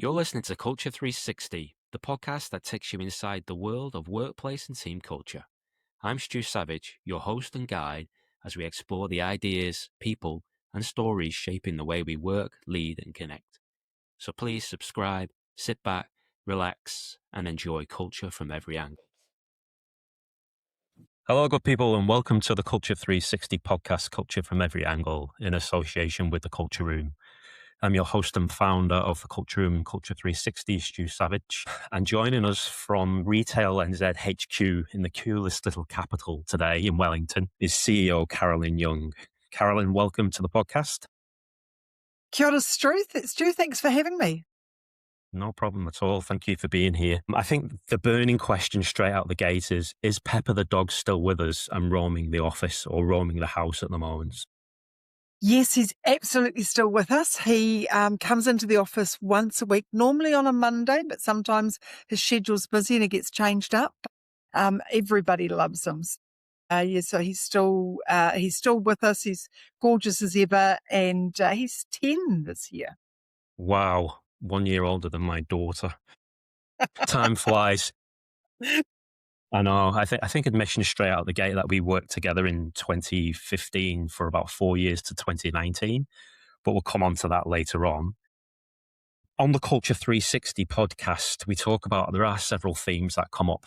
You're listening to Culture 360, the podcast that takes you inside the world of workplace and team culture. I'm Stu Savage, your host and guide, as we explore the ideas, people, and stories shaping the way we work, lead, and connect. So please subscribe, sit back, relax, and enjoy culture from every angle. Hello, good people, and welcome to the Culture 360 podcast, Culture from Every Angle, in association with the Culture Room. I'm your host and founder of the Culture Room, Culture 360, Stu Savage. And joining us from Retail NZ HQ in the coolest little capital today in Wellington is CEO Carolyn Young. Carolyn, welcome to the podcast. Kia ora, Stu. Stu, thanks for having me. No problem at all. Thank you for being here. I think the burning question straight out the gate is Pepper the dog still with us and roaming the office or roaming the house at the moment? Yes, he's absolutely still with us. He comes into the office once a week, normally on a Monday, but sometimes his schedule's busy and it gets changed up. Everybody loves him. So he's still with us. He's gorgeous as ever, and he's 10 this year. Wow, 1 year older than my daughter. Time flies. I know. I think admission straight out the gate that we worked together in 2015 for about 4 years to 2019, but we'll come on to that later on. On the Culture 360 podcast, we talk about, there are several themes that come up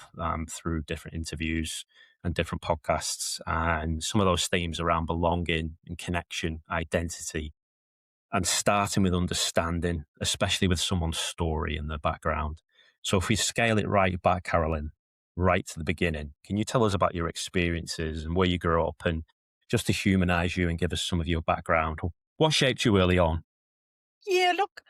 through different interviews and different podcasts. And some of those themes around belonging and connection, identity, and starting with understanding, especially with someone's story and their background. So if we scale it right back, Carolyn, right to the beginning, can you tell us about your experiences and where you grew up, and just to humanize you and give us some of your background? What shaped you early on? Yeah, look,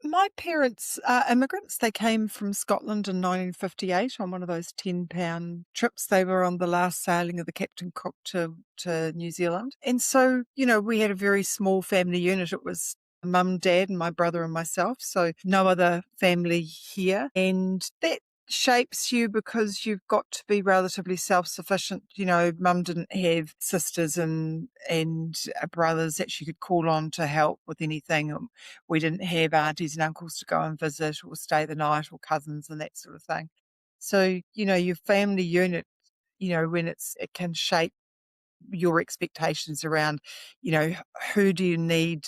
my parents are immigrants. They came from Scotland in 1958 on one of those 10-pound trips. They were on the last sailing of the Captain Cook to New Zealand. And so, we had a very small family unit. It was mum, dad, and my brother and myself. So no other family here. And that shapes you because you've got to be relatively self-sufficient. Mum didn't have sisters and brothers that she could call on to help with anything. We didn't have aunties and uncles to go and visit or stay the night, or cousins and that sort of thing. So, your family unit, when it can shape your expectations around, who do you need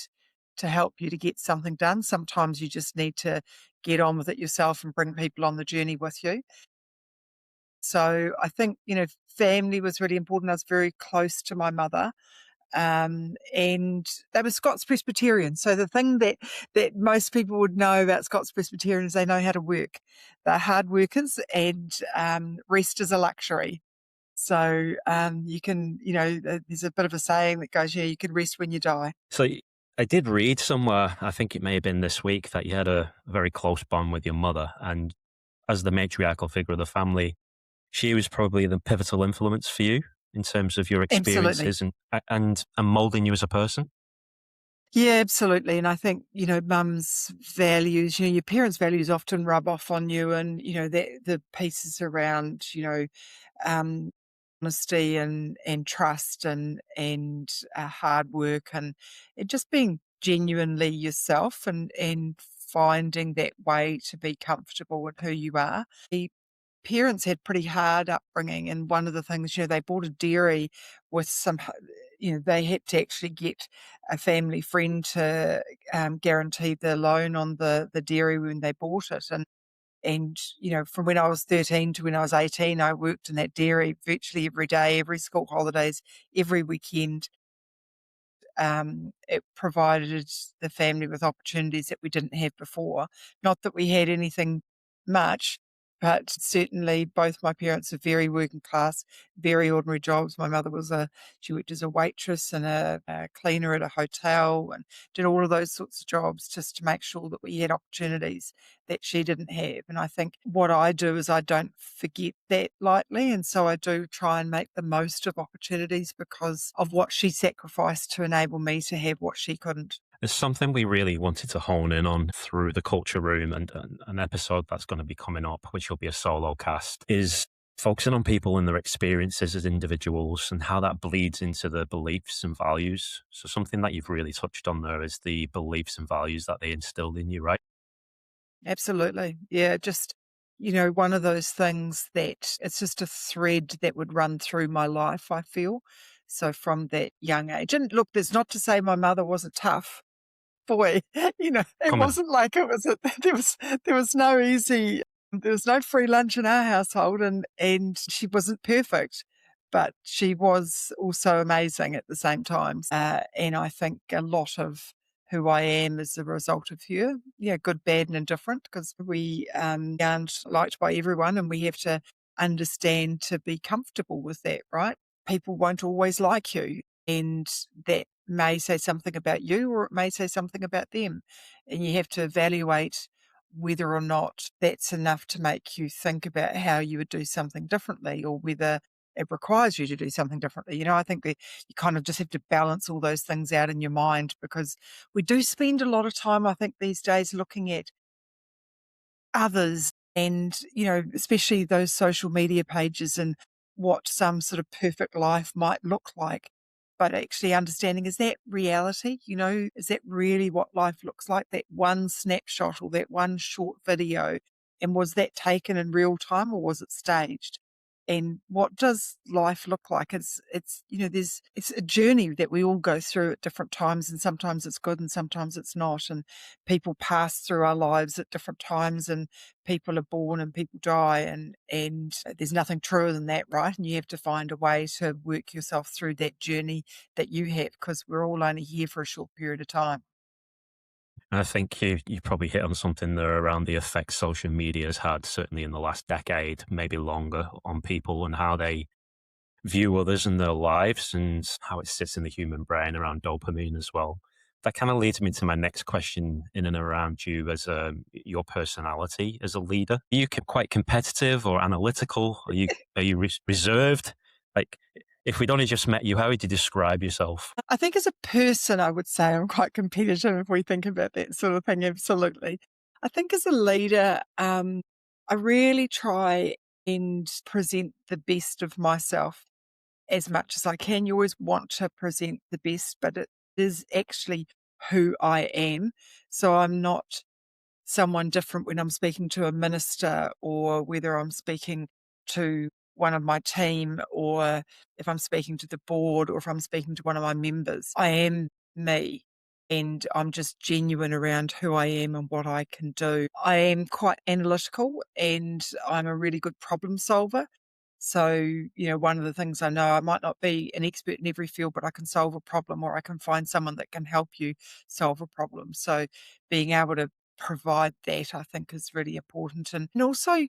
to help you to get something done. Sometimes you just need to get on with it yourself and bring people on the journey with you. So I think, family was really important. I was very close to my mother. And they were Scots Presbyterian. So the thing that most people would know about Scots Presbyterians, they know how to work. They're hard workers, and rest is a luxury. So you can, there's a bit of a saying that goes, you can rest when you die. So I did read somewhere, I think it may have been this week, that you had a very close bond with your mother. And as the matriarchal figure of the family, she was probably the pivotal influence for you in terms of your experiences and molding you as a person. Yeah, absolutely. And I think, mum's values, your parents' values often rub off on you, and, the pieces around, um, honesty and trust and hard work and just being genuinely yourself and finding that way to be comfortable with who you are. The parents had pretty hard upbringing, and one of the things, they bought a dairy with some, they had to actually get a family friend to guarantee the loan on the dairy when they bought it. And, from when I was 13 to when I was 18, I worked in that dairy virtually every day, every school holidays, every weekend. It provided the family with opportunities that we didn't have before. Not that we had anything much, but certainly both my parents are very working class, very ordinary jobs. My mother she worked as a waitress and a cleaner at a hotel, and did all of those sorts of jobs just to make sure that we had opportunities that she didn't have. And I think what I do is I don't forget that lightly. And so I do try and make the most of opportunities because of what she sacrificed to enable me to have what she couldn't. There's something we really wanted to hone in on through the Culture Room, and an episode that's going to be coming up, which will be a solo cast, is focusing on people and their experiences as individuals and how that bleeds into their beliefs and values. So something that you've really touched on there is the beliefs and values that they instilled in you, right? Absolutely. Yeah, just, one of those things that it's just a thread that would run through my life, I feel. So from that young age. And look, there's not to say my mother wasn't tough. Boy, it Come on. wasn't like it was a there was no easy there was no free lunch in our household, and she wasn't perfect, but she was also amazing at the same time. And I think a lot of who I am is a result of her. Yeah, good, bad, and indifferent, because we aren't liked by everyone, and we have to understand to be comfortable with that, right? People won't always like you, and that may say something about you or it may say something about them. And you have to evaluate whether or not that's enough to make you think about how you would do something differently, or whether it requires you to do something differently. I think that you kind of just have to balance all those things out in your mind, because we do spend a lot of time, I think, these days looking at others, and especially those social media pages and what some sort of perfect life might look like, but actually understanding, is that reality? Is that really what life looks like, that one snapshot or that one short video? And was that taken in real time or was it staged? And what does life look like? It's a journey that we all go through at different times, and sometimes it's good and sometimes it's not. And people pass through our lives at different times, and people are born and people die, and there's nothing truer than that, right? And you have to find a way to work yourself through that journey that you have, because we're all only here for a short period of time. And I think you probably hit on something there around the effect social media has had, certainly in the last decade, maybe longer, on people and how they view others and their lives and how it sits in the human brain around dopamine as well. That kind of leads me to my next question in and around you as your personality as a leader. Are you quite competitive or analytical? Are you reserved? Like, if we'd only just met you, how would you describe yourself? I think as a person, I would say I'm quite competitive if we think about that sort of thing. Absolutely. I think as a leader, I really try and present the best of myself as much as I can. You always want to present the best, but it is actually who I am. So I'm not someone different when I'm speaking to a minister, or whether I'm speaking to one of my team, or if I'm speaking to the board, or if I'm speaking to one of my members. I am me, and I'm just genuine around who I am and what I can do. I am quite analytical, and I'm a really good problem solver. So, one of the things I know, I might not be an expert in every field, but I can solve a problem, or I can find someone that can help you solve a problem. So being able to provide that, I think, is really important. And also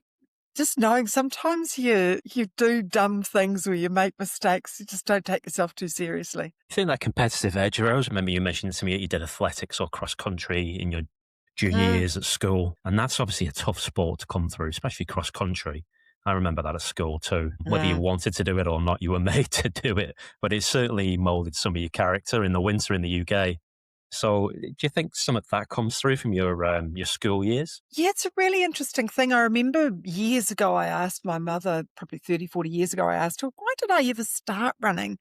just knowing sometimes you do dumb things or you make mistakes. You just don't take yourself too seriously. I think that competitive edge arose. Remember you mentioned to me that you did athletics or cross country in your junior Mm, years at school. And that's obviously a tough sport to come through, especially cross country. I remember that at school too. Whether you mm. wanted to do it or not, you were made to do it. But it certainly molded some of your character in the winter in the UK. So do you think some of that comes through from your school years? Yeah, it's a really interesting thing. I remember years ago, I asked my mother, probably 30, 40 years ago, I asked her, why did I ever start running?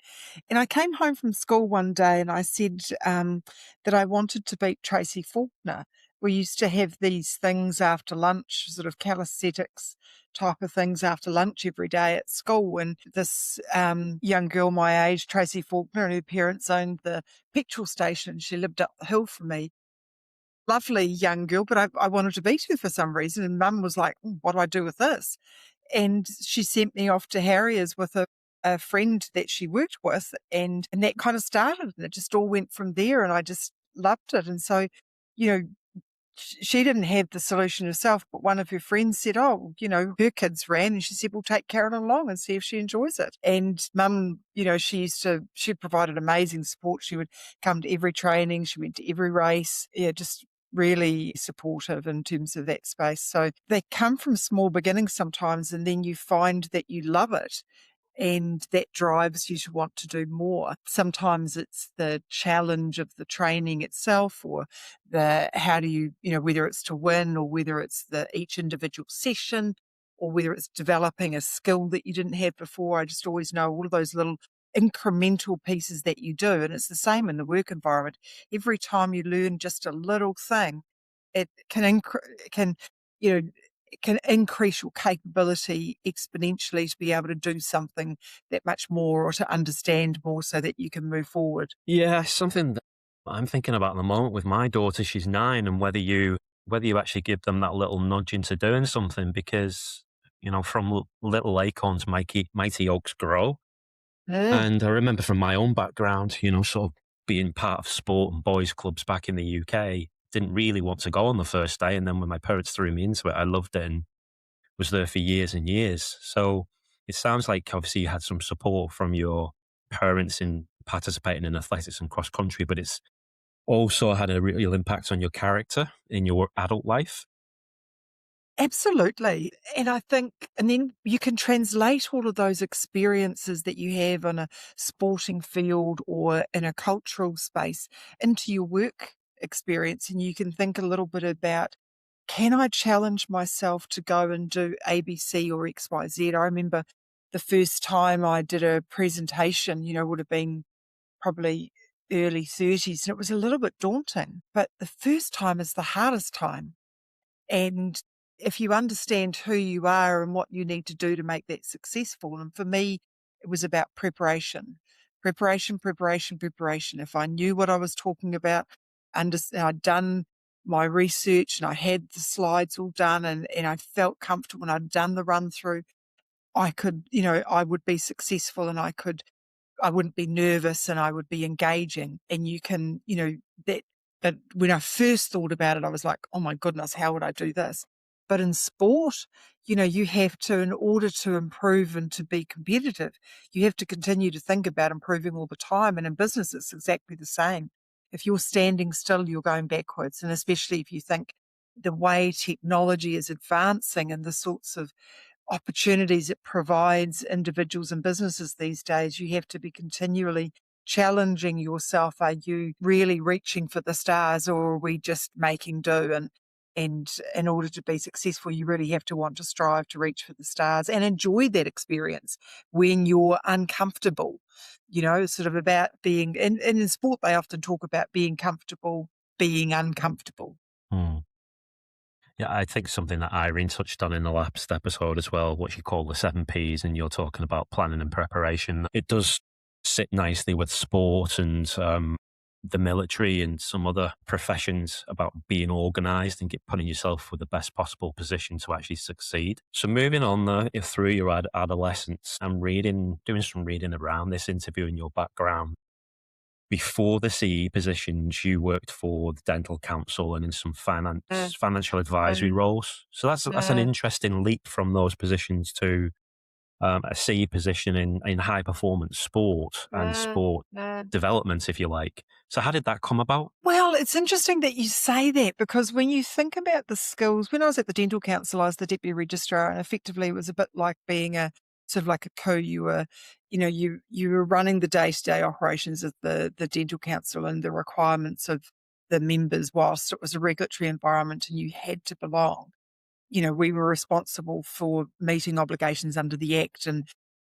And I came home from school one day and I said that I wanted to beat Tracy Faulkner. We used to have these things after lunch, sort of calisthenics type of things after lunch every day at school. And this young girl my age, Tracy Faulkner, and her parents owned the petrol station. She lived up the hill from me. Lovely young girl, but I wanted to beat her for some reason, and mum was like, what do I do with this?" And she sent me off to Harriers with a friend that she worked with, and that kind of started, and it just all went from there, and I just loved it. And so, you know, she didn't have the solution herself, but one of her friends said, "Oh, her kids ran," and she said, "Well, take Carolyn along and see if she enjoys it." And mum, she provided amazing support. She would come to every training, she went to every race. Yeah, just really supportive in terms of that space. So they come from small beginnings sometimes, and then you find that you love it, and that drives you to want to do more. Sometimes it's the challenge of the training itself, or the how do whether it's to win, or whether it's the each individual session, or whether it's developing a skill that you didn't have before. I just always know all of those little incremental pieces that you do. And it's the same in the work environment. Every time you learn just a little thing, it can, you know, it can increase your capability exponentially to be able to do something that much more or to understand more so that you can move forward. Yeah, something that I'm thinking about at the moment with my daughter. She's 9, and whether you actually give them that little nudge into doing something, because from little acorns, mighty oaks grow. Mm. And I remember from my own background, sort of being part of sport and boys' clubs back in the UK, didn't really want to go on the first day. And then when my parents threw me into it, I loved it and was there for years and years. So it sounds like obviously you had some support from your parents in participating in athletics and cross country, but it's also had a real impact on your character in your adult life. Absolutely. And I think, and then you can translate all of those experiences that you have on a sporting field or in a cultural space into your work experience. And you can think a little bit about, can I challenge myself to go and do ABC or XYZ? I remember the first time I did a presentation, would have been probably early 30s, and it was a little bit daunting. But the first time is the hardest time. And if you understand who you are and what you need to do to make that successful, and for me, it was about preparation, preparation, preparation, preparation. If I knew what I was talking about, I'd done my research and I had the slides all done and I felt comfortable and I'd done the run through, I could, I would be successful and I wouldn't be nervous and I would be engaging. And you can, but when I first thought about it, I was like, oh my goodness, how would I do this? But in sport, you have to, in order to improve and to be competitive, you have to continue to think about improving all the time. And in business, it's exactly the same. If you're standing still, you're going backwards. And especially if you think the way technology is advancing and the sorts of opportunities it provides individuals and businesses these days, you have to be continually challenging yourself. Are you really reaching for the stars or are we just making do? And in order to be successful, you really have to want to strive to reach for the stars and enjoy that experience when you're uncomfortable. Sort of about being, and in sport, they often talk about being comfortable, being uncomfortable. Hmm. Yeah, I think something that Irene touched on in the last episode as well, what you call the 7 Ps, and you're talking about planning and preparation. It does sit nicely with sport and the military and some other professions about being organized and putting yourself with the best possible position to actually succeed. So moving on through your adolescence, I'm doing some reading around this interview and your background. Before the CE positions, you worked for the Dental Council and in some Mm, financial advisory mm, roles. So that's an mm, interesting leap from those positions to a CE position in high performance sport and mm, sport mm. development, if you like. So how did that come about? Well, it's interesting that you say that because when you think about the skills, when I was at the Dental Council, I was the deputy registrar, and effectively it was a bit like being a sort of like a co. You were running the day-to-day operations of the Dental Council and the requirements of the members, whilst it was a regulatory environment and you had to belong. We were responsible for meeting obligations under the Act and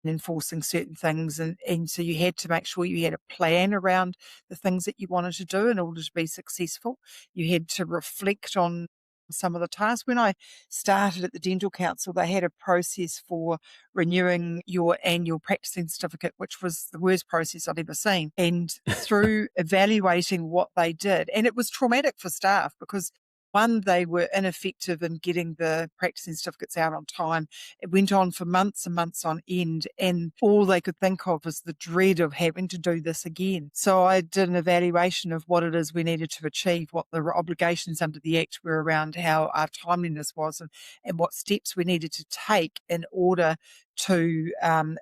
enforcing certain things. And so you had to make sure you had a plan around the things that you wanted to do in order to be successful. You had to reflect on some of the tasks. When I started at the Dental Council, they had a process for renewing your annual practicing certificate, which was the worst process I'd ever seen. And through evaluating what they did, and it was traumatic for staff because one, they were ineffective in getting the practicing certificates out on time. It went on for months and months on end, and all they could think of was the dread of having to do this again. So I did an evaluation of what it is we needed to achieve, what the obligations under the Act were around how our timeliness was, and what steps we needed to take in order to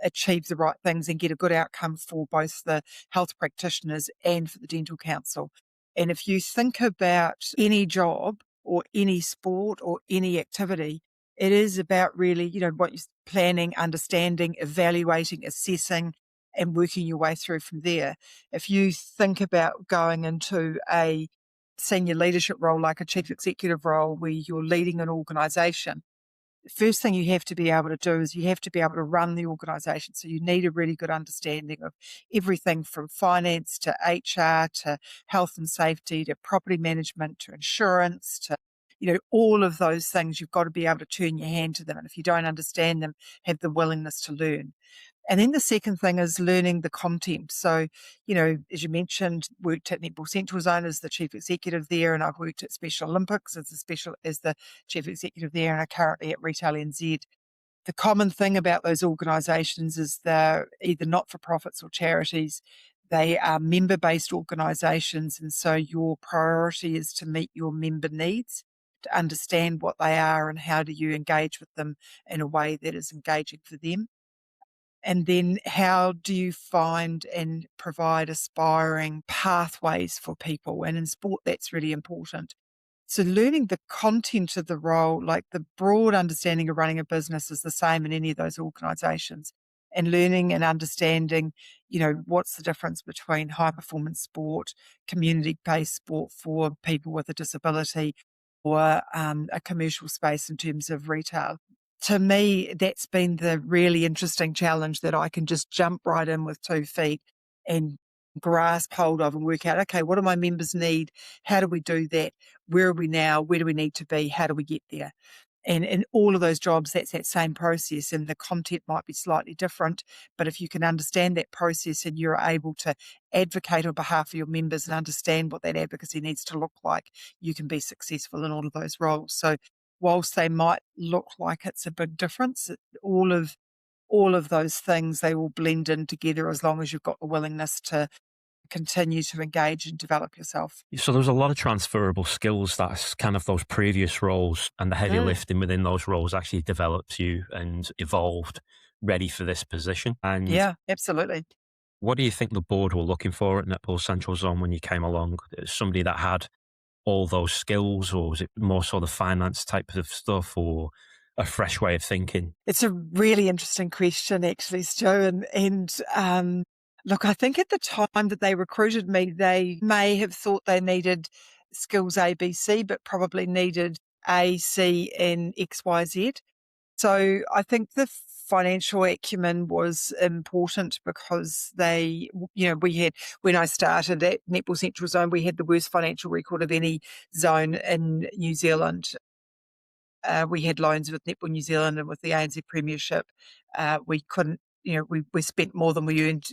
achieve the right things and get a good outcome for both the health practitioners and for the Dental Council. And if you think about any job or any sport or any activity, it is about really, what you're planning, understanding, evaluating, assessing, and working your way through from there. If you think about going into a senior leadership role, like a chief executive role, where you're leading an organization, the first thing you have to be able to do is you have to be able to run the organization. So you need a really good understanding of everything from finance to HR to health and safety to property management to insurance to all of those things, you've got to be able to turn your hand to them. And if you don't understand them, have the willingness to learn. And then the second thing is learning the content. So, as you mentioned, worked at Netball Central Zone as the chief executive there, and I've worked at Special Olympics as the chief executive there, and I'm currently at Retail NZ. The common thing about those organisations is they're either not-for-profits or charities. They are member-based organisations, and so your priority is to meet your member needs, to understand what they are and how do you engage with them in a way that is engaging for them. And then how do you find and provide aspiring pathways for people? And in sport, that's really important. So learning the content of the role, like the broad understanding of running a business is the same in any of those organizations. And learning and understanding, what's the difference between high performance sport, community based sport for people with a disability, or a commercial space in terms of retail. To me, that's been the really interesting challenge, that I can just jump right in with 2 feet and grasp hold of and work out, okay, what do my members need? How do we do that? Where are we now? Where do we need to be? How do we get there? And in all of those jobs, that's that same process, and the content might be slightly different. But if you can understand that process and you're able to advocate on behalf of your members and understand what that advocacy needs to look like, you can be successful in all of those roles. So whilst they might look like it's a big difference, all of those things, they will blend in together as long as you've got the willingness to continue to engage and develop yourself. So there's a lot of transferable skills that's kind of those previous roles, and the heavy lifting within those roles actually developed you and evolved ready for this position. And Yeah, absolutely. what do you think the board were looking for at Netball Central Zone when you came along? Somebody that had all those skills, or was it more sort of finance type of stuff, or a fresh way of thinking? It's a really interesting question, actually, Stu. And look, I think at the time that they recruited me, they may have thought they needed skills A, B, C, but probably needed A, C, and X, Y, Z. So I think the financial acumen was important because we had, when I started at Netball Central Zone, we had the worst financial record of any zone in New Zealand. We had loans with Netball New Zealand and with the ANZ Premiership. We couldn't, we spent more than we earned,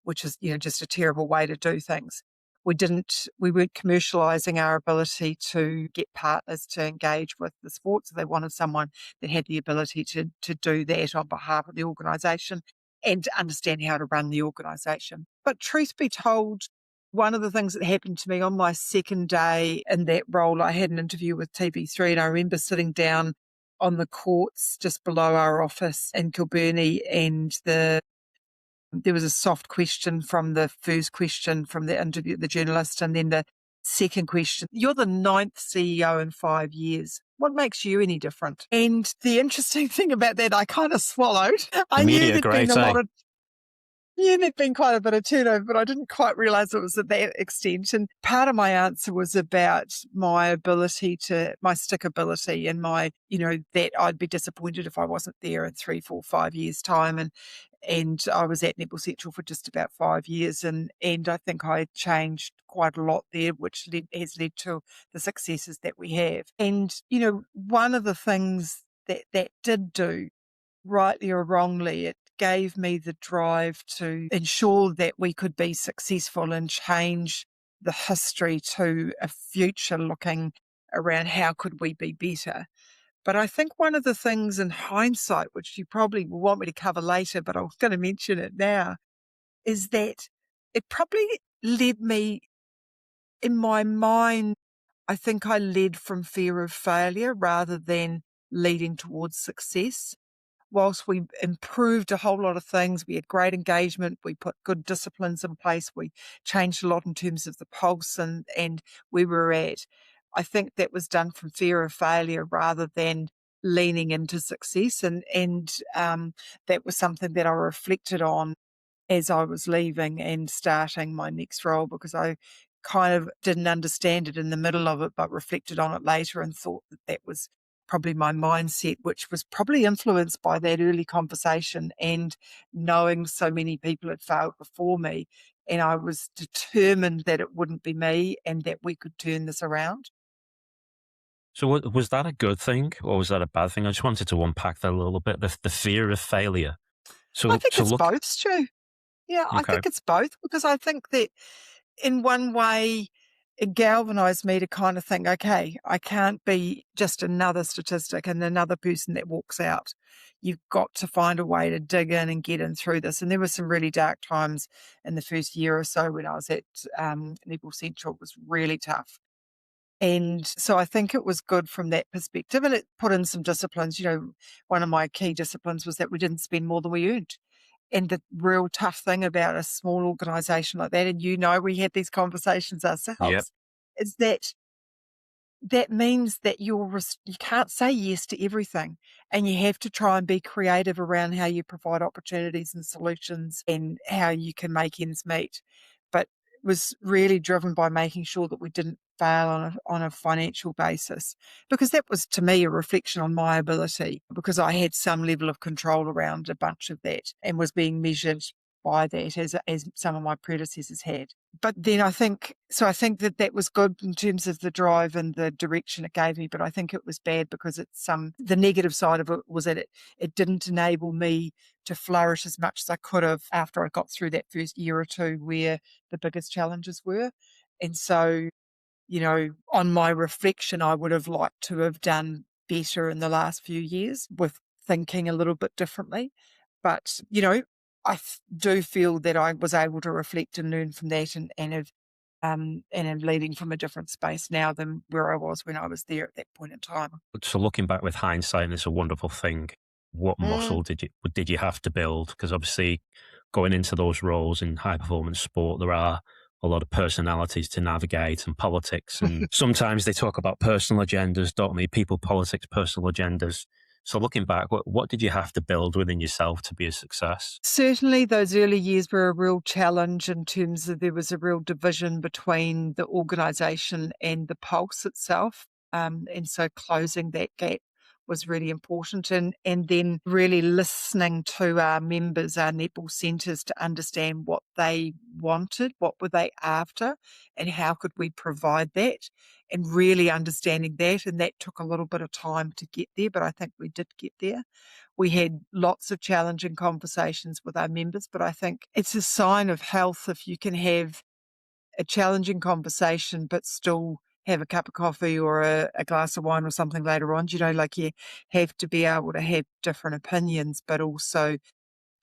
which is, just a terrible way to do things. We weren't commercialising our ability to get partners to engage with the sport. So they wanted someone that had the ability to do that on behalf of the organisation and to understand how to run the organisation. But truth be told, one of the things that happened to me on my second day in that role, I had an interview with TV3, and I remember sitting down on the courts just below our office in Kilburnie, and there was a soft question from the first question from the interview, the journalist, and then the second question: "You're the 9th CEO in 5 years. What makes you any different?" And the interesting thing about that, I kind of swallowed. I The knew media there'd been great, a eh? lot of Yeah, there'd been quite a bit of turnover, but I didn't quite realise it was at that extent. And part of my answer was about my stickability and that I'd be disappointed if I wasn't there in 3, 4, 5 years' time. And I was at Netball Central for just about 5 years, and I think I changed quite a lot there, which has led to the successes that we have. And, one of the things that did do, rightly or wrongly, it gave me the drive to ensure that we could be successful and change the history to a future looking around how could we be better. But I think one of the things in hindsight, which you probably will want me to cover later, but I was going to mention it now, is that it probably led me, in my mind, I think I led from fear of failure rather than leading towards success. Whilst we improved a whole lot of things, we had great engagement, we put good disciplines in place, we changed a lot in terms of the pulse and where we're at. I think that was done from fear of failure rather than leaning into success. And that was something that I reflected on as I was leaving and starting my next role, because I kind of didn't understand it in the middle of it, but reflected on it later and thought that that was probably my mindset, which was probably influenced by that early conversation and knowing so many people had failed before me. And I was determined that it wouldn't be me and that we could turn this around. So was that a good thing or was that a bad thing? I just wanted to unpack that a little bit. The fear of failure. I So think so it's look, both, Stu. Yeah, I okay, think it's both because I think that in one way, it galvanized me to kind of think, okay, I can't be just another statistic and another person that walks out. You've got to find a way to dig in and get in through this. And there were some really dark times in the first year or so when I was at Level Central. It was really tough. And so I think it was good from that perspective. And it put in some disciplines. You know, one of my key disciplines was that we didn't spend more than we earned. And the real tough thing about a small organization like that, and you know, we had these conversations yep. ourselves, is that that means that you can't say yes to everything, and you have to try and be creative around how you provide opportunities and solutions and how you can make ends meet. But it was really driven by making sure that we didn't fail on a financial basis, because that was to me a reflection on my ability, because I had some level of control around a bunch of that and was being measured by that as some of my predecessors had. But then I think that that was good in terms of the drive and the direction it gave me, but I think it was bad because it's the negative side of it was that it didn't enable me to flourish as much as I could have after I got through that first year or two where the biggest challenges were. And so, you know, on my reflection, I would have liked to have done better in the last few years with thinking a little bit differently. But, you know, do feel that I was able to reflect and learn from that and am leading from a different space now than where I was when I was there at that point in time. So looking back with hindsight, and it's a wonderful thing. What Mm. muscle did you have to build? Because obviously, going into those roles in high performance sport, there are a lot of personalities to navigate and politics, and sometimes they talk about personal agendas, don't they? People, politics, personal agendas. So looking back, what did you have to build within yourself to be a success? Certainly, those early years were a real challenge in terms of there was a real division between the organisation and the pulse itself. And so closing that gap was really important. And then really listening to our members, our netball centres, to understand what they wanted, what were they after, and how could we provide that, and really understanding that. And that took a little bit of time to get there, but I think we did get there. We had lots of challenging conversations with our members, but I think it's a sign of health if you can have a challenging conversation but still have a cup of coffee or a glass of wine or something later on. You know, like you have to be able to have different opinions, but also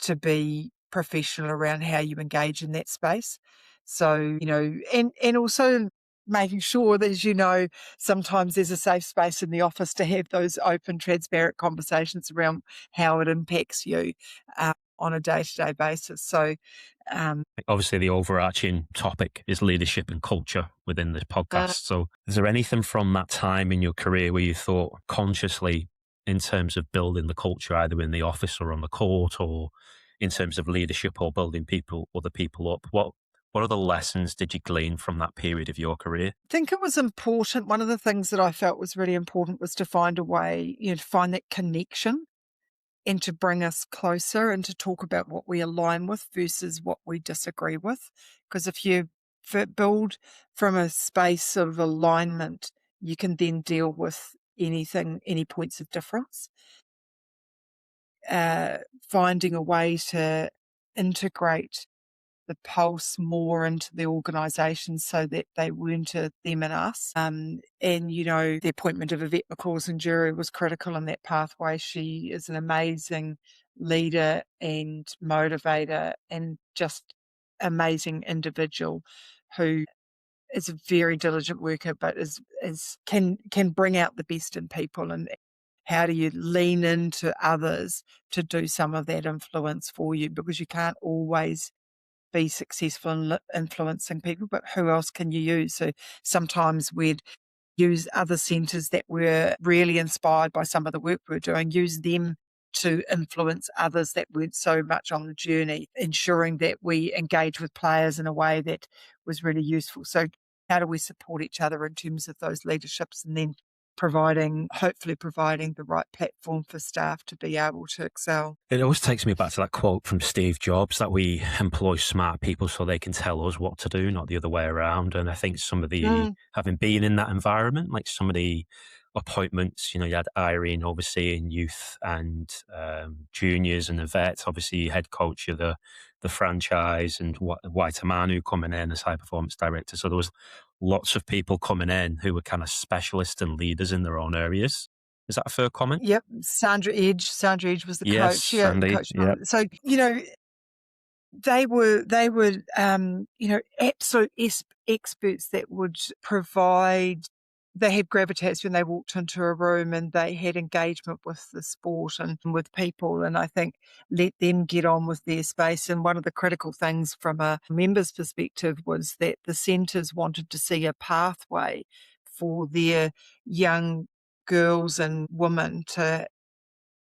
to be professional around how you engage in that space. So, you know, and also making sure that, as you know, sometimes there's a safe space in the office to have those open, transparent conversations around how it impacts you on a day-to-day basis. So, um, Obviously, the overarching topic is leadership and culture within this podcast. So, is there anything from that time in your career where you thought consciously in terms of building the culture, either in the office or on the court, or in terms of leadership or building other people up? What other lessons did you glean from that period of your career? I think it was important. One of the things that I felt was really important was to find a way, you know, to find that connection and to bring us closer and to talk about what we align with versus what we disagree with. Because if you build from a space of alignment, you can then deal with anything, any points of difference. Finding a way to integrate the pulse more into the organisation so that they weren't a them and us. And, you know, the appointment of Yvette McCausland-Jury was critical in that pathway. She is an amazing leader and motivator and just amazing individual who is a very diligent worker, but can bring out the best in people. And how do you lean into others to do some of that influence for you? Because you can't always be successful in influencing people, but who else can you use? So sometimes we'd use other centres that were really inspired by some of the work we were doing, use them to influence others that weren't so much on the journey, ensuring that we engage with players in a way that was really useful. So how do we support each other in terms of those leaderships, and then hopefully providing the right platform for staff to be able to excel. It always takes me back to that quote from Steve Jobs that we employ smart people so they can tell us what to do, not the other way around. And I think having been in that environment, like some of the appointments. You had Irene overseeing youth and juniors and the vets, obviously head coach of the franchise, and Waitamanu coming in as high performance director. So there was lots of people coming in who were kind of specialists and leaders in their own areas. Is that a fair comment? Yep, Sandra Edge. Sandra Edge was the Yes, coach. Yeah, the Sandy. coach. Yeah. So they were absolute experts that would provide. They had gravitas when they walked into a room, and they had engagement with the sport and with people, and I think let them get on with their space. And one of the critical things from a member's perspective was that the centres wanted to see a pathway for their young girls and women to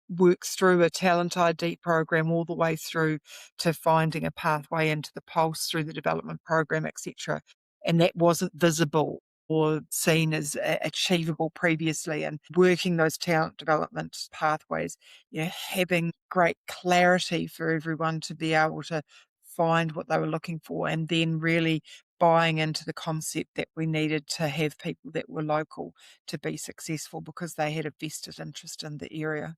work through a talent ID program all the way through to finding a pathway into the Pulse through the development program, etc. And that wasn't visible or seen as achievable previously. And working those talent development pathways, having great clarity for everyone to be able to find what they were looking for, and then really buying into the concept that we needed to have people that were local to be successful because they had a vested interest in the area.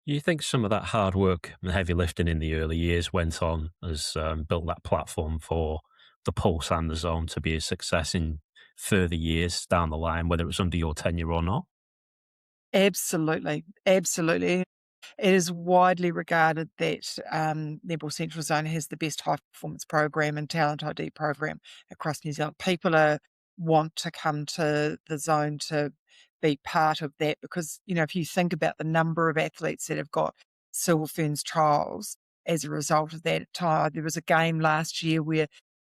You think some of that hard work and heavy lifting in the early years went on as built that platform for the Pulse and the Zone to be a success in further years down the line, whether it was under your tenure or not? Absolutely, absolutely. It is widely regarded that Netball Central Zone has the best high performance program and talent ID program across New Zealand. People want to come to the zone to be part of that because, if you think about the number of athletes that have got Silver Ferns trials as a result of that there was a game last year where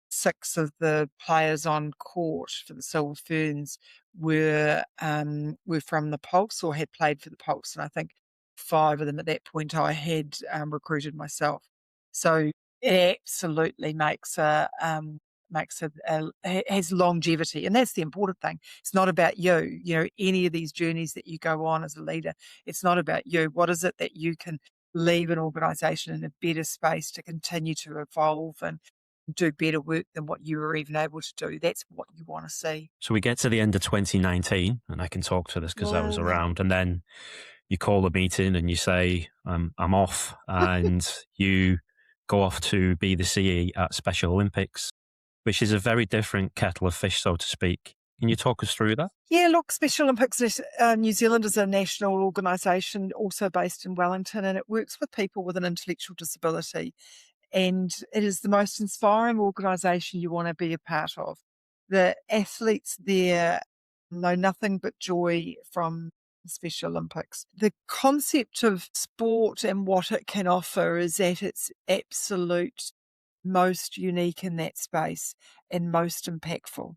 6 of the players on court for the Silver Ferns were from the Pulse or had played for the Pulse, and I think 5 of them at that point I had recruited myself. So it absolutely has longevity, and that's the important thing. It's not about you. Any of these journeys that you go on as a leader, it's not about you. What is it that you can leave an organisation in a better space to continue to evolve and do better work than what you were even able to do? That's what you want to see. So we get to the end of 2019, and I can talk to this because I was Mm. around, and then you call a meeting and you say, I'm off, and you go off to be the CE at Special Olympics, which is a very different kettle of fish, so to speak. Can you talk us through that? Yeah, look, Special Olympics New Zealand is a national organisation also based in Wellington, and it works with people with an intellectual disability. And it is the most inspiring organisation you want to be a part of. The athletes there know nothing but joy from the Special Olympics. The concept of sport and what it can offer is at its absolute most unique in that space and most impactful.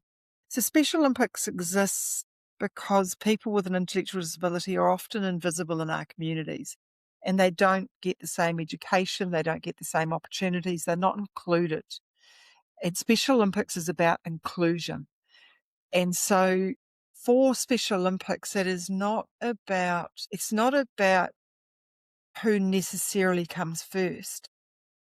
So Special Olympics exists because people with an intellectual disability are often invisible in our communities, and they don't get the same education, they don't get the same opportunities, they're not included. And Special Olympics is about inclusion. And so for Special Olympics, it's not about who necessarily comes first.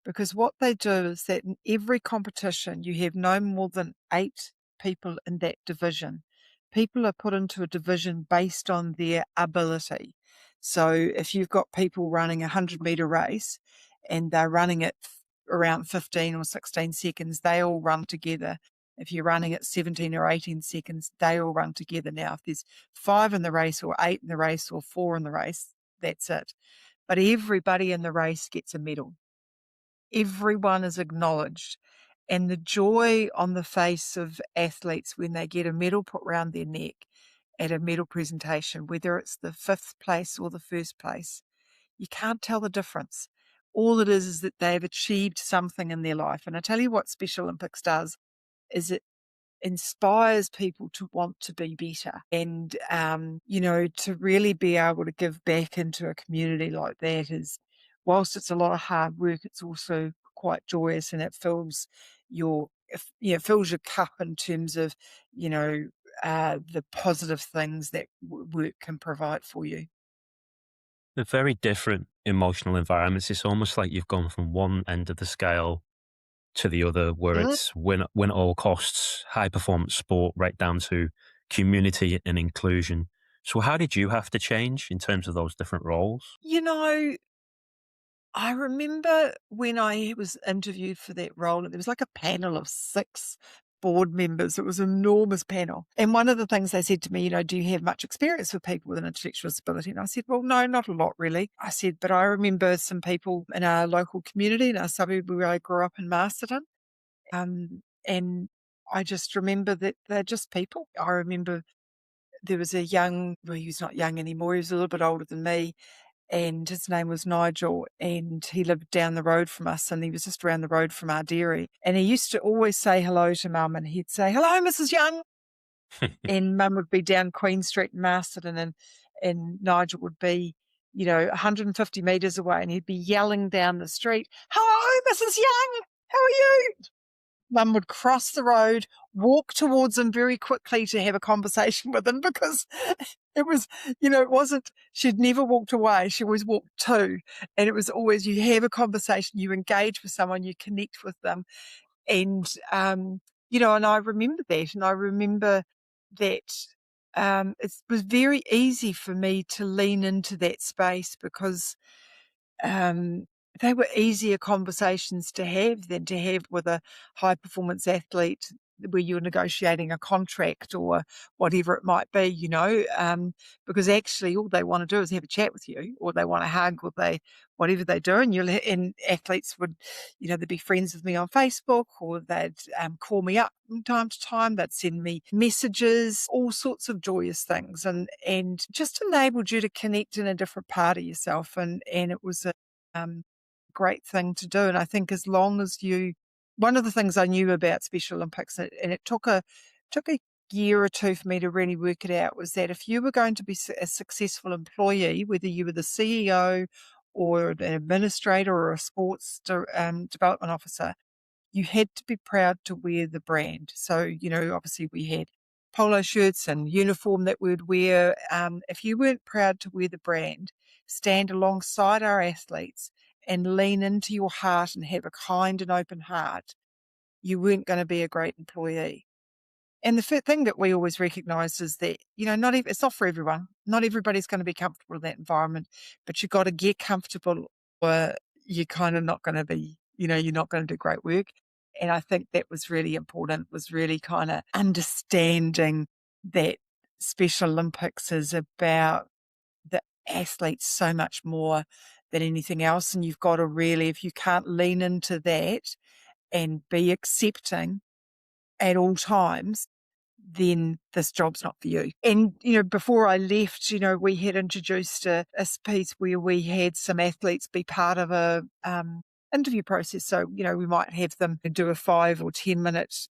Because what they do is that in every competition, you have no more than 8 people in that division. People are put into a division based on their ability. So if you've got people running a 100-meter race and they're running it around 15 or 16 seconds, they all run together. If you're running at 17 or 18 seconds, they all run together. Now, if there's 5 in the race or 8 in the race or 4 in the race, that's it. But everybody in the race gets a medal. Everyone is acknowledged, and the joy on the face of athletes when they get a medal put round their neck at a medal presentation, whether it's the 5th place or the 1st place, you can't tell the difference. All it is that they've achieved something in their life. And I tell you what Special Olympics does is it inspires people to want to be better and, to really be able to give back into a community like that is, whilst it's a lot of hard work, it's also quite joyous, and it fills it fills your cup in terms of, the positive things that work can provide for you. They're very different emotional environments. It's almost like you've gone from one end of the scale to the other, where Mm. it's win at all costs, high performance sport, right down to community and inclusion. So, how did you have to change in terms of those different roles? You know, I remember when I was interviewed for that role, and there was like a panel of 6 board members. It was an enormous panel. And one of the things they said to me, do you have much experience with people with an intellectual disability? And I said, well, no, not a lot really. I said, but I remember some people in our local community, in our suburb where I grew up in Masterton. And I just remember that they're just people. I remember there was well, he was not young anymore. He was a little bit older than me, and his name was Nigel, and he lived down the road from us, and he was just around the road from our dairy. And he used to always say hello to Mum, and he'd say, "Hello, Mrs. Young," and Mum would be down Queen Street in Masterton, and Nigel would be, 150 metres away, and he'd be yelling down the street, "Hello, Mrs. Young, how are you?" Mum would cross the road, walk towards him very quickly to have a conversation with him, because it was, it wasn't, she'd never walked away. She always walked to. And it was always, you have a conversation, you engage with someone, you connect with them. And, and I remember that. And I remember that it was very easy for me to lean into that space, because um, they were easier conversations to have than to have with a high performance athlete where you're negotiating a contract or whatever it might be, because actually all they want to do is have a chat with you, or they want a hug, or whatever they do. And athletes would, they'd be friends with me on Facebook, or they'd call me up from time to time. They'd send me messages, all sorts of joyous things, and just enabled you to connect in a different part of yourself. And it was a great thing to do. And I think as long as one of the things I knew about Special Olympics, and it took a year or two for me to really work it out, was that if you were going to be a successful employee, whether you were the CEO or an administrator or a sports development officer, you had to be proud to wear the brand. So, obviously we had polo shirts and uniform that we'd wear. If you weren't proud to wear the brand, stand alongside our athletes and lean into your heart and have a kind and open heart, you weren't going to be a great employee. And the thing that we always recognise is that, it's not for everyone. Not everybody's going to be comfortable in that environment, but you've got to get comfortable, or you're kind of not going to be, you're not going to do great work. And I think that was really important, was really kind of understanding that Special Olympics is about the athletes so much more than anything else. And you've got to really, if you can't lean into that and be accepting at all times, then this job's not for you. And, before I left, we had introduced a piece where we had some athletes be part of a interview process. So, we might have them do a 5 or 10-minute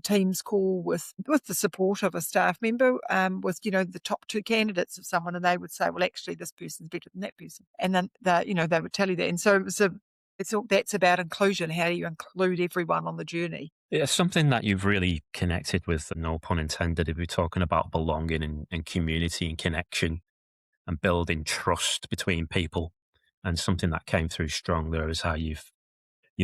Teams call with the support of a staff member, with, the top 2 candidates of someone, and they would say, well, actually, this person's better than that person. And then, they would tell you that. And so that's about inclusion. How do you include everyone on the journey? Yeah, something that you've really connected with, no pun intended, if we're talking about belonging and community and connection and building trust between people. And something that came through strong there is how you've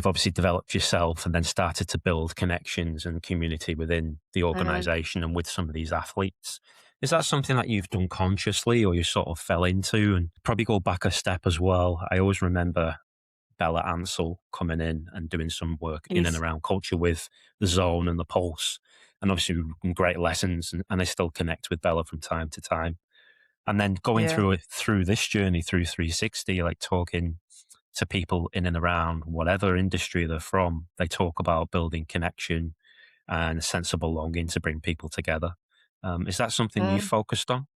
obviously developed yourself and then started to build connections and community within the organization and with some of these athletes. Is that something that you've done consciously or you sort of fell into? And probably go back a step as well. I always remember Bella Ansell coming in and doing some work in and Yes. around culture with the Zone and the Pulse. And obviously great lessons, and I still connect with Bella from time to time. And then going Yeah. through this journey through 360, like talking to people in and around whatever industry they're from, they talk about building connection and a sense of belonging to bring people together. Is that something you Mm. focused on?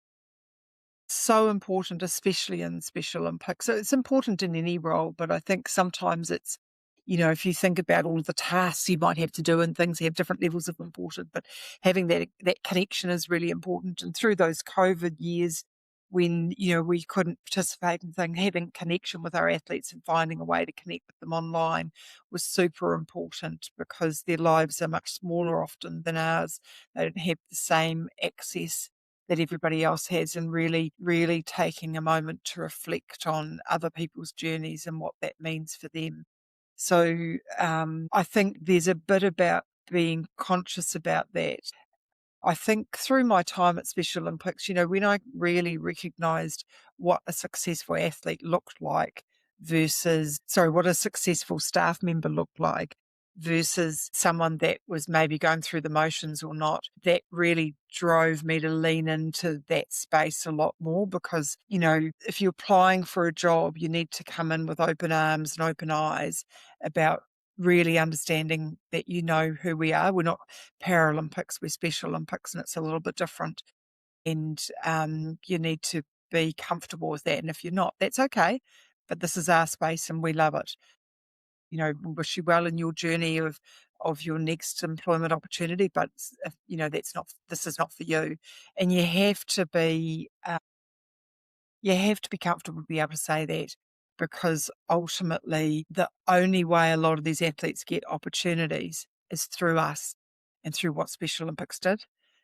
So important, especially in Special Olympics. So it's important in any role, but I think sometimes it's, if you think about all of the tasks you might have to do and things have different levels of importance, but having that connection is really important. And through those COVID years when, we couldn't participate in things, having connection with our athletes and finding a way to connect with them online was super important, because their lives are much smaller often than ours. They don't have the same access that everybody else has, and really, really taking a moment to reflect on other people's journeys and what that means for them. So I think there's a bit about being conscious about that. I think through my time at Special Olympics, when I really recognised what a successful athlete looked like what a successful staff member looked like versus someone that was maybe going through the motions or not, that really drove me to lean into that space a lot more because, if you're applying for a job, you need to come in with open arms and open eyes about really understanding that who we are. We're not Paralympics, we're Special Olympics, and it's a little bit different. And you need to be comfortable with that. And if you're not, that's okay. But this is our space and we love it. We wish you well in your journey of your next employment opportunity. But if, this is not for you. And you have to be comfortable to be able to say that because ultimately the only way a lot of these athletes get opportunities is through us and through what Special Olympics did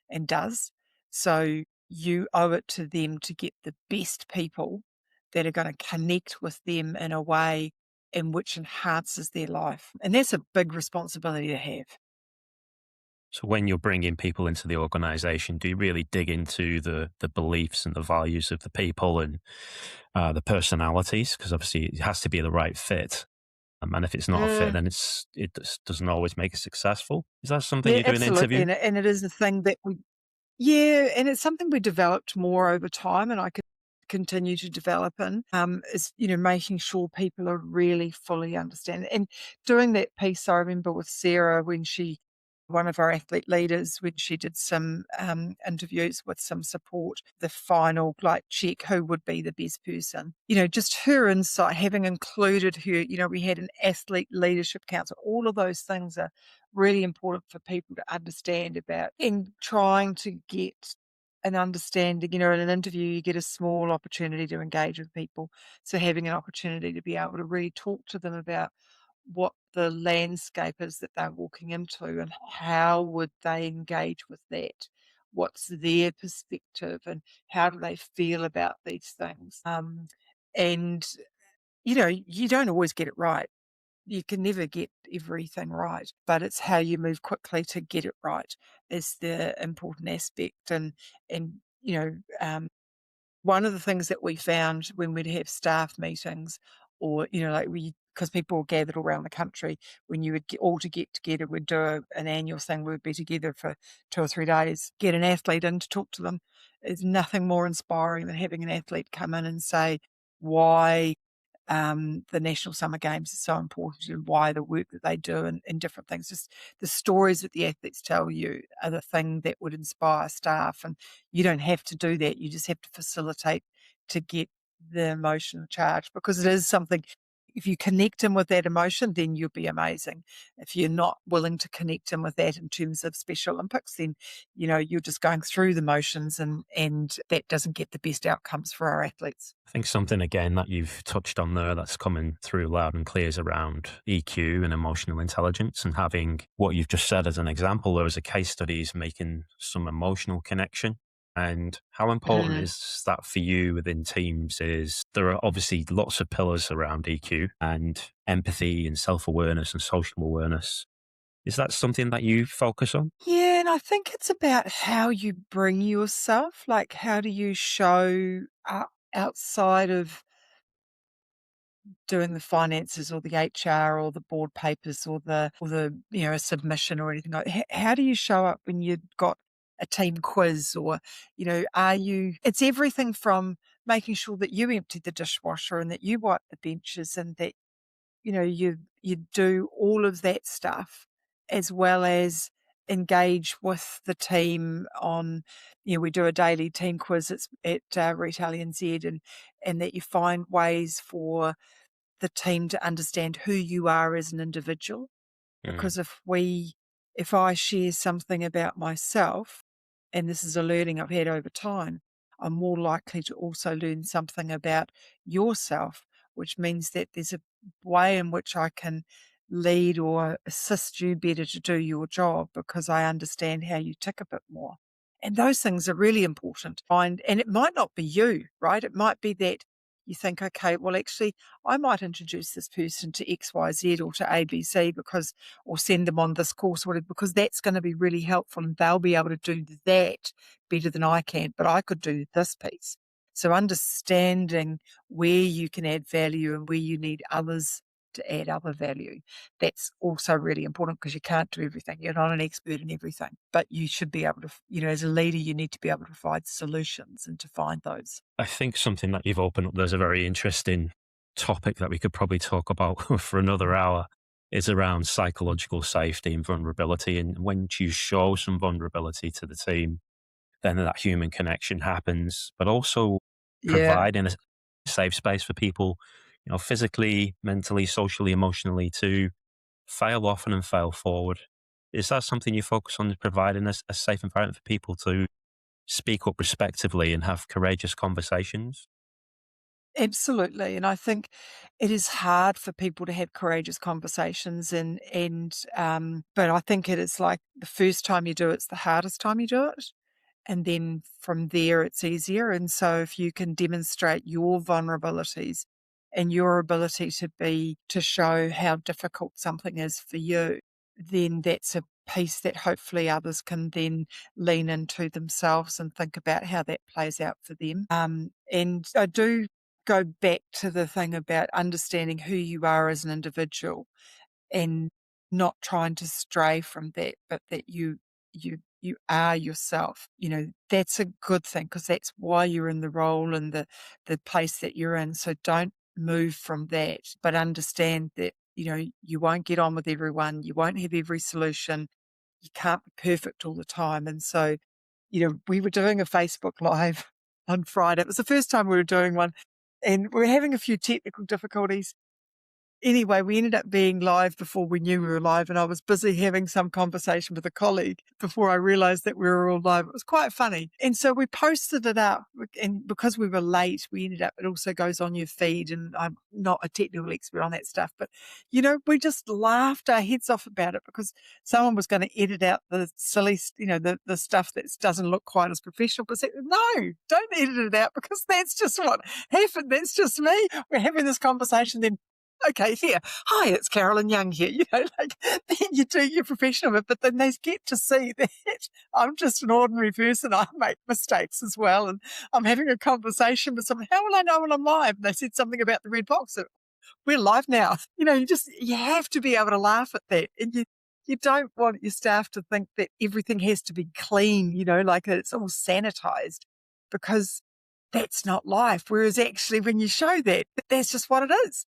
and does. So you owe it to them to get the best people that are going to connect with them in a way in which enhances their life. And that's a big responsibility to have. So when you're bringing people into the organization, do you really dig into the beliefs and the values of the people and the personalities? Because obviously it has to be the right fit. And if it's not a fit, then it just doesn't always make it successful. Is that something Yeah, you do in an absolutely. interview? And it is a thing that yeah, and it's something we developed more over time and I could continue to develop is, making sure people are really fully understanding. And doing that piece, I remember with Sarah one of our athlete leaders, when she did some interviews with some support, the final check who would be the best person. Just her insight, having included her, we had an athlete leadership council, all of those things are really important for people to understand about in trying to get an understanding. In an interview, you get a small opportunity to engage with people. So having an opportunity to be able to really talk to them about what the landscape is that they're walking into and how would they engage with that? What's their perspective and how do they feel about these things? And, you don't always get it right. You can never get everything right, but it's how you move quickly to get it right is the important aspect. And one of the things that we found when we'd have staff meetings or, because people were gathered around the country, when you would all to get together, we'd do an annual thing, we'd be together for 2 or 3 days, get an athlete in to talk to them. There's nothing more inspiring than having an athlete come in and say why the National Summer Games is so important and why the work that they do and different things. Just the stories that the athletes tell you are the thing that would inspire staff. And you don't have to do that. You just have to facilitate to get the emotional charge because it is something. If you connect them with that emotion, then you'll be amazing. If you're not willing to connect them with that in terms of Special Olympics, then, you're just going through the motions and that doesn't get the best outcomes for our athletes. I think something again that you've touched on there that's coming through loud and clear is around EQ and emotional intelligence and having what you've just said as an example. There was a case study is making some emotional connection. And how important is that for you within teams? Is there are obviously lots of pillars around EQ and empathy and self-awareness and social awareness. Is that something that you focus on? Yeah, and I think it's about how you bring yourself, like how do you show up outside of doing the finances or the HR or the board papers or the submission or anything like that. How do you show up when you've got a team quiz or it's everything from making sure that you empty the dishwasher and that you wipe the benches and that you do all of that stuff as well as engage with the team on, we do a daily team quiz at Retail NZ and that you find ways for the team to understand who you are as an individual. Mm. Because if I share something about myself, and this is a learning I've had over time, I'm more likely to also learn something about yourself, which means that there's a way in which I can lead or assist you better to do your job because I understand how you tick a bit more. And those things are really important. And it might not be you, right? It might be that you think, okay, well, actually, I might introduce this person to XYZ or to ABC because, or send them on this course or whatever, because that's going to be really helpful and they'll be able to do that better than I can, but I could do this piece. So understanding where you can add value and where you need others to add other value. That's also really important because you can't do everything. You're not an expert in everything, but you should be able to, as a leader, you need to be able to provide solutions and to find those. I think something that you've opened up, there's a very interesting topic that we could probably talk about for another hour, is around psychological safety and vulnerability. And when you show some vulnerability to the team, then that human connection happens, but also Yeah. providing a safe space for people, physically, mentally, socially, emotionally, to fail often and fail forward. Is that something you focus on, providing a safe environment for people to speak up respectively and have courageous conversations? Absolutely, and I think it is hard for people to have courageous conversations, but I think it is like the first time you do it's the hardest time you do it, and then from there it's easier. And so if you can demonstrate your vulnerabilities and your ability to show how difficult something is for you, then that's a piece that hopefully others can then lean into themselves and think about how that plays out for them. And I do go back to the thing about understanding who you are as an individual and not trying to stray from that, but that you are yourself. That's a good thing because that's why you're in the role and the place that you're in. So don't move from that, but understand that, you won't get on with everyone, you won't have every solution, you can't be perfect all the time. And so, we were doing a Facebook Live on Friday. It was the first time we were doing one, and we were having a few technical difficulties. Anyway, we ended up being live before we knew we were live, and I was busy having some conversation with a colleague before I realized that we were all live. It was quite funny. And so we posted it up, and because we were late, it also goes on your feed, and I'm not a technical expert on that stuff, but, we just laughed our heads off about it because someone was going to edit out the silly, the stuff that doesn't look quite as professional, but said, no, don't edit it out because that's just what happened. That's just me. We're having this conversation, then okay, here. Hi, it's Carolyn Young here. Like then you do your professional bit, but then they get to see that I'm just an ordinary person. I make mistakes as well. And I'm having a conversation with someone. How will I know when I'm live? And they said something about the red box. We're live now. You have to be able to laugh at that. And you don't want your staff to think that everything has to be clean, like that it's all sanitized because that's not life. Whereas actually when you show that, that's just what it is.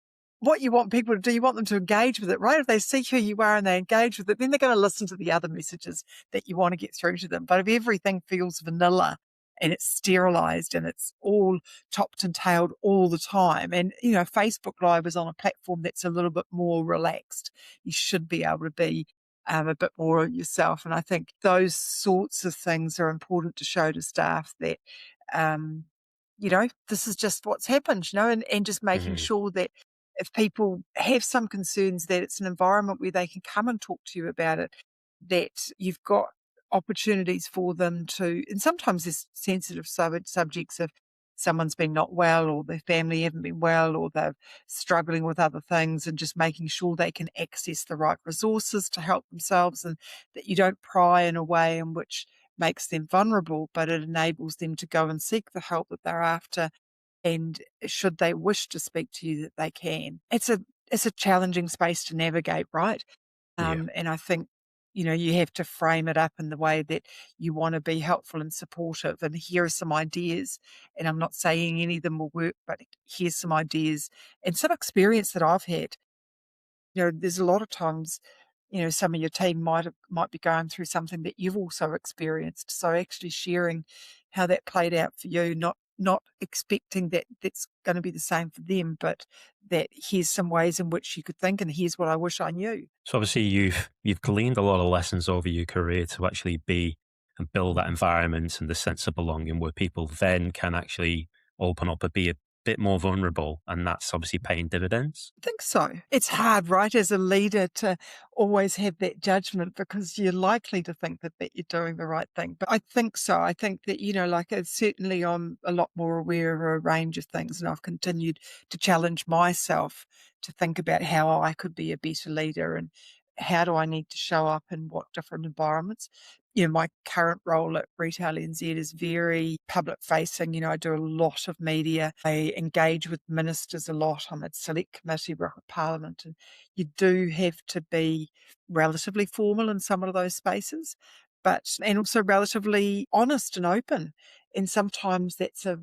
What you want people to do, you want them to engage with it, right? If they see who you are and they engage with it, then they're going to listen to the other messages that you want to get through to them. But if everything feels vanilla and it's sterilized and it's all topped and tailed all the time, and, Facebook Live is on a platform that's a little bit more relaxed, you should be able to be a bit more yourself. And I think those sorts of things are important to show to staff that, this is just what's happened, and just making Mhm. sure that if people have some concerns, that it's an environment where they can come and talk to you about it, that you've got opportunities for them to, and sometimes there's sensitive subjects if someone's been not well or their family haven't been well or they're struggling with other things, and just making sure they can access the right resources to help themselves, and that you don't pry in a way in which makes them vulnerable, but it enables them to go and seek the help that they're after, and should they wish to speak to you, that they can. It's a challenging space to navigate, right? Yeah. And I think, you have to frame it up in the way that you want to be helpful and supportive. And here are some ideas. And I'm not saying any of them will work, but here's some ideas and some experience that I've had. There's a lot of times, some of your team might be going through something that you've also experienced. So actually sharing how that played out for you, not expecting that that's going to be the same for them, but that here's some ways in which you could think, and here's what I wish I knew. So obviously you've gleaned a lot of lessons over your career to actually be and build that environment and the sense of belonging where people then can actually open up and be bit more vulnerable, and that's obviously paying dividends. I think so. It's hard, right, as a leader to always have that judgment because you're likely to think that you're doing the right thing. But I think so. I think that, like certainly I'm a lot more aware of a range of things, and I've continued to challenge myself to think about how I could be a better leader and how do I need to show up in what different environments. My current role at Retail NZ is very public facing. I do a lot of media. I engage with ministers a lot. I'm at select committee, work with Parliament, and you do have to be relatively formal in some of those spaces, and also relatively honest and open. And sometimes that's a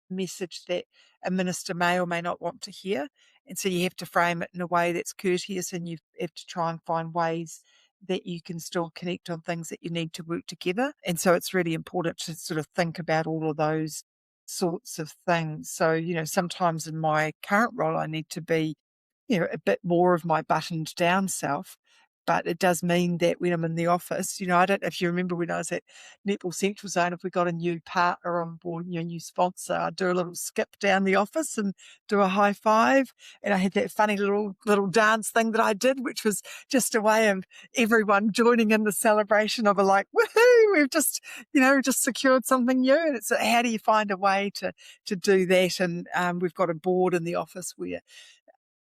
message that a minister may or may not want to hear. And so you have to frame it in a way that's courteous, and you have to try and find ways that you can still connect on things that you need to work together. And so it's really important to sort of think about all of those sorts of things. So, sometimes in my current role, I need to be, a bit more of my buttoned down self. But it does mean that when I'm in the office, I don't know if you remember when I was at Netball Central Zone, if we got a new partner on board, new sponsor, I'd do a little skip down the office and do a high five. And I had that funny little dance thing that I did, which was just a way of everyone joining in the celebration of woohoo, we've just secured something new. And it's how do you find a way to do that? And we've got a board in the office where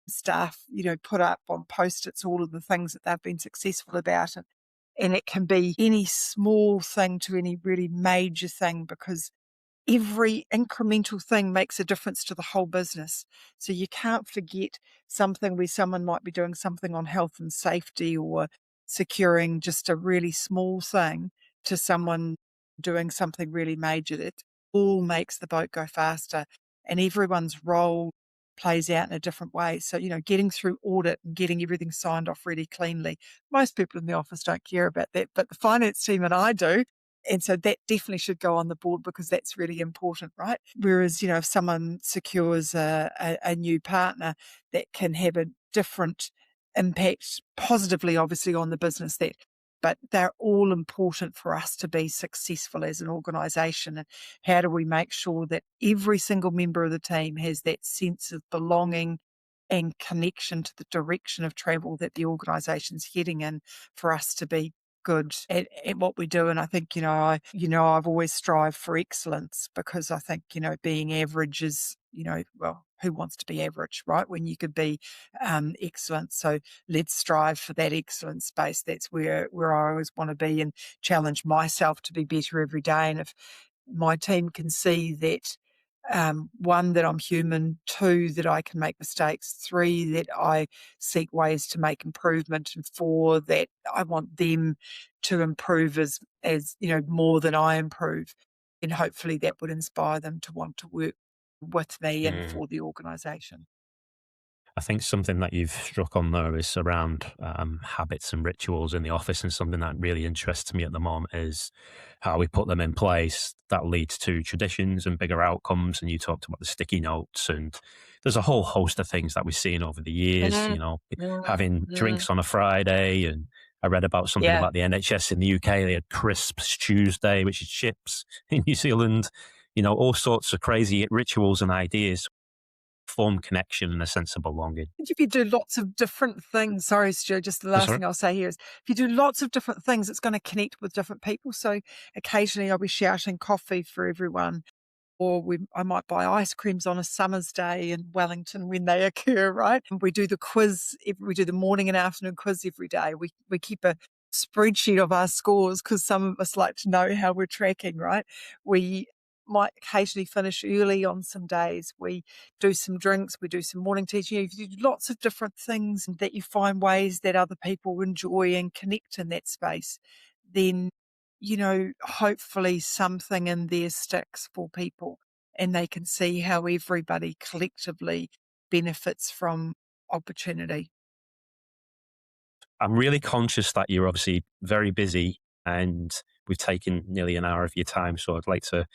staff, put up on Post-its all of the things that they've been successful about. And it can be any small thing to any really major thing, because every incremental thing makes a difference to the whole business. So you can't forget something where someone might be doing something on health and safety or securing just a really small thing to someone doing something really major. That all makes the boat go faster, and everyone's role plays out in a different way. So, getting through audit and getting everything signed off really cleanly. Most people in the office don't care about that, but the finance team and I do. And so that definitely should go on the board because that's really important, right? Whereas, if someone secures a new partner, that can have a different impact positively, obviously, on the business, but they're all important for us to be successful as an organisation. And how do we make sure that every single member of the team has that sense of belonging and connection to the direction of travel that the organisation's heading in, for us to be good at what we do? And I think, I've always strived for excellence, because I think, being average is, well, who wants to be average, right? When you could be excellent. So let's strive for that excellence space. That's where I always want to be, and challenge myself to be better every day. And if my team can see that, one, that I'm human, two, that I can make mistakes, three, that I seek ways to make improvement, and four, that I want them to improve as more than I improve. And hopefully that would inspire them to want to work with me and Mm. for the organisation. I think something that you've struck on there is around habits and rituals in the office, and something that really interests me at the moment is how we put them in place that leads to traditions and bigger outcomes. And you talked about the sticky notes, and there's a whole host of things that we've seen over the years, Mm, mm, having mm. drinks on a Friday. And I read about something Yeah. about the NHS in the UK. They had Crisps Tuesday, which is chips in New Zealand, all sorts of crazy rituals and ideas form connection and a sense of belonging. If you do lots of different things, sorry, Stu, just the That's last all right. thing I'll say here is, if you do lots of different things, it's going to connect with different people. So occasionally I'll be shouting coffee for everyone, or I might buy ice creams on a summer's day in Wellington when they occur, right? And we do the quiz, we do the morning and afternoon quiz every day. We keep a spreadsheet of our scores because some of us like to know how we're tracking, right? We might occasionally finish early on some days. We do some drinks, we do some morning teaching. You do lots of different things that you find ways that other people enjoy and connect in that space. Then, hopefully something in there sticks for people, and they can see how everybody collectively benefits from opportunity. I'm really conscious that you're obviously very busy, and we've taken nearly an hour of your time. So I'd like to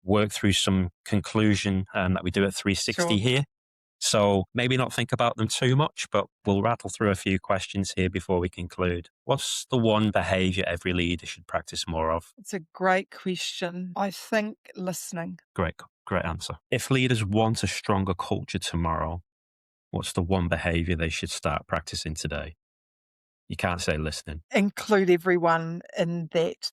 work through some conclusion that we do at 360 Sure. here. So maybe not think about them too much, but we'll rattle through a few questions here before we conclude. What's the one behavior every leader should practice more of? It's a great question. I think listening. Great. Great answer. If leaders want a stronger culture tomorrow, what's the one behavior they should start practicing today? You can't say listening. Include everyone in that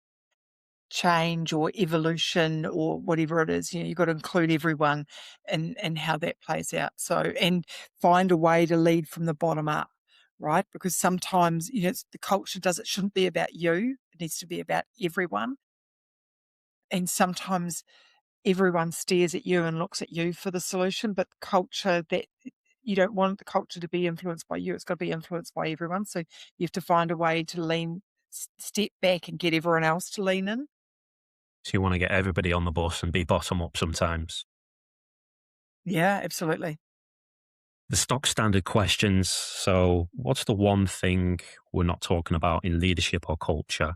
change or evolution or whatever it is. You've got to include everyone in how that plays out. So, and find a way to lead from the bottom up, right? Because sometimes, the culture it shouldn't be about you. It needs to be about everyone. And sometimes everyone stares at you and looks at you for the solution, but culture that you don't want the culture to be influenced by you. It's got to be influenced by everyone. So you have to find a way to step back and get everyone else to lean in. So you want to get everybody on the bus and be bottom up sometimes. Yeah, absolutely. The stock standard questions. So what's the one thing we're not talking about in leadership or culture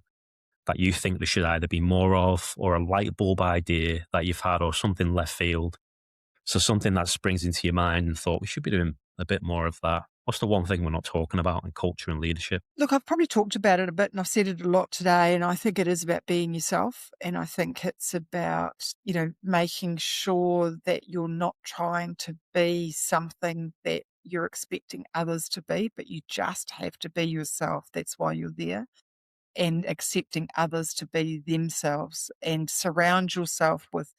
that you think there should either be more of, or a light bulb idea that you've had, or something left field? So something that springs into your mind and thought we should be doing a bit more of that. What's the one thing we're not talking about in culture and leadership? Look, I've probably talked about it a bit and I've said it a lot today, and I think it is about being yourself. And I think it's about, making sure that you're not trying to be something that you're expecting others to be, but you just have to be yourself. That's why you're there. And accepting others to be themselves, and surround yourself with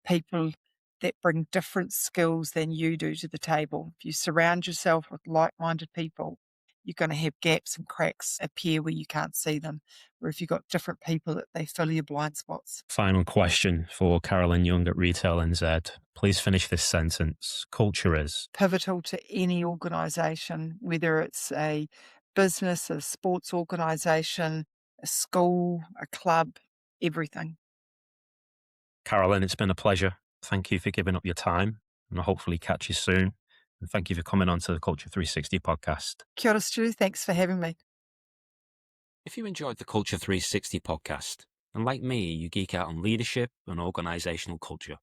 people that bring different skills than you do to the table. If you surround yourself with like-minded people, you're going to have gaps and cracks appear where you can't see them. Or if you've got different people, they fill your blind spots. Final question for Carolyn Young at Retail NZ. Please finish this sentence. Culture is Pivotal to any organisation, whether it's a business, a sports organisation, a school, a club, everything. Carolyn, it's been a pleasure. Thank you for giving up your time, and I'll hopefully catch you soon. And thank you for coming on to the Culture 360 podcast. Kia ora, Stu. Thanks for having me. If you enjoyed the Culture 360 podcast, and like me, you geek out on leadership and organizational culture,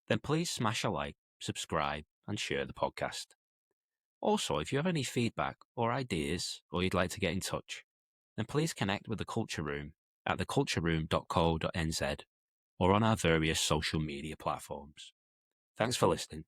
then please smash a like, subscribe, and share the podcast. Also, if you have any feedback or ideas, or you'd like to get in touch, then please connect with the Culture Room at thecultureroom.co.nz or on our various social media platforms. Thanks for listening.